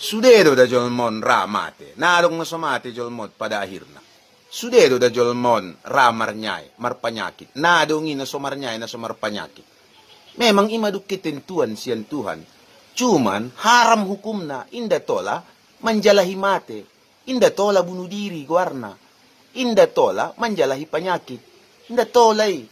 Sudedo da jolmon ramate, nadong na sumate jolmon padahir na. Sudedo da jolmon ramarnyay, marpanyakit, nadong na sumarnyay na sumarpanyakit. Memang imaduk ketentuan siyan Tuhan, cuman haram hukum na inda tola manjalahi mate, inda tola bunuh diri guarna, inda tola manjalahi panyakit, inda tolay.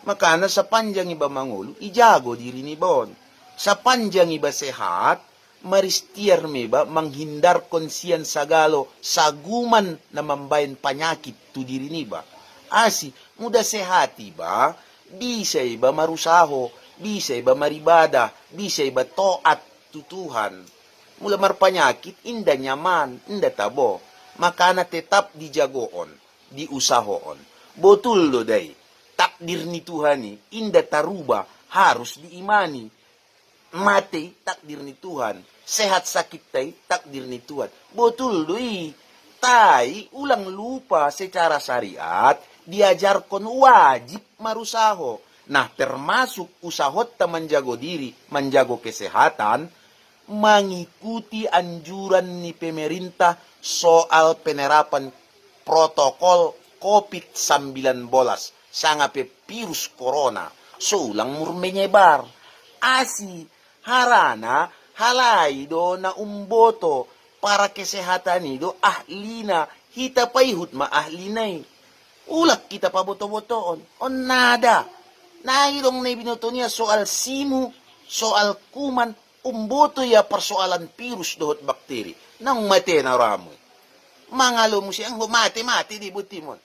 Makana sa panjang iba mangulo, ijago diri ni bon. Sa panjang iba sehat, maristiar me ba manghindar konsian sagalo saguman na mambayan panyakit tu diri ni ba. Asi, muda sehati ba, bisa iba marusaho, bisa iba maribada, bisa iba toat tutuhan. Mula marpanyakit, inda nyaman, inda tabo. Makana tetap dijagoon, diusahoon. Botul do day, takdir ni Tuhan ni, inda taruba, harus diimani. Mati, takdir ni Tuhan. Sehat sakit tay, takdir ni Tuhan. Betul doi. Tai, ulang lupa secara syariat, diajarkan wajib marusaho. Nah, termasuk usahot ta menjago diri, menjago kesehatan, mengikuti anjuran ni pemerintah soal penerapan protokol COVID-19 sangape virus corona. So, ulang menyebar. Asi, harana, halay do na umboto para kesehatan do ahli na hita paihut ma ahli na ulak kita pa boto-botoon on nada nairong na binoto niya soal simu soal kuman umboto ya persoalan virus dohot bakteri nang mate na ramoy mangalo mo siyang mati di butimon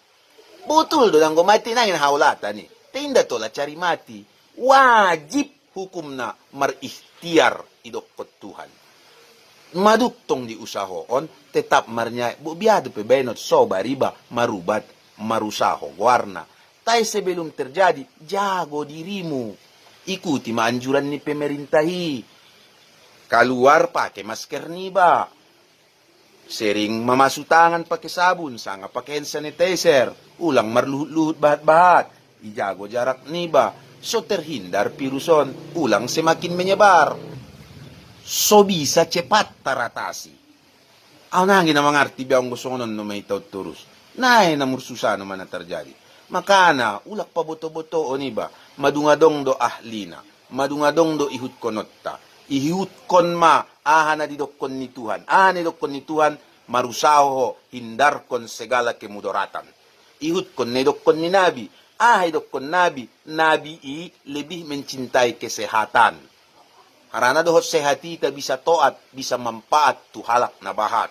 butul do lang gumati na yung haulatan ni tinda to la cari mati wajib hukum na marikhtiar idokot Tuhan. Maduktong di usahoon, tetap marnya, biado pe benot soba riba, marubat, marusaho, warna. Tay sebelum terjadi, jago dirimu. Ikuti maanjuran ni pemerintahi. Keluar pakai masker niba. Sering mamasutangan pakai sabun, sanga pakai hand sanitizer. Ulang marluhut-luhut bahat-bahat. Ijago jarak niba. So terhindar viruson, ulang semakin menyebar. So bisa cepat teratasi. Ako nangin na mga artibiyang gusto ko nun no may turus. Nahe na mursusano man na terjadi. Makana, ulak pa boto-boto o niba, madungadong do ahlina, madungadong do ihut konotta. Ihut kon ma, aha na didokon ni Tuhan. Aha na didokon ni Tuhan, marusaho, hindar kon segala kemudoratan. Ihut kon na didokon ni Nabi. Ahidok kon nabi lebih mencintai kesehatan. Karena dohot sehati ta bisa toat, bisa manfaat tu halak na bahat.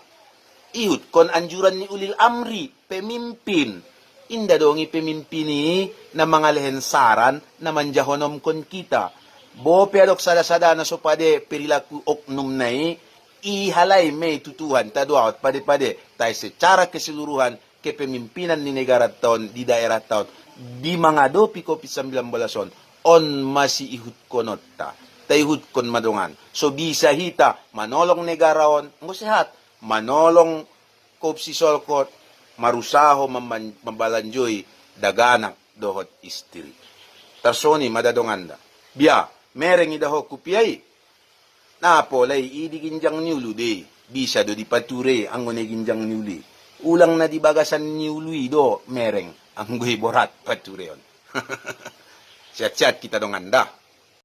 Ihut kon anjuran ni ulil amri, pemimpin. Inda dongi pemimpini na mga lehensaran na manjahonom kon kita. Bo pedok sada-sada na supade perilaku oknum nai, ihalay may tutuhan, taduawat pade-pade, tayo secara keseluruhan, kepemimpinan ni negara taon, di daerah taon, di mga dopi COVID-19 on masih ihut konotta. Taihut kon madungan. So bisa hita manolong negaraon, mo sehat, manolong COVID-19 marusaho mambalanjoy daganak dohot istiri. Tarsoni madadonganda. Biya, mereng idaho kupiyay. Napo lay idiginjang niulu de. Bisa do dipature ang ginjang niuli. Ulang na dibagasan niului do mereng. Ang borat patureon. Siat-siat kita dong anda.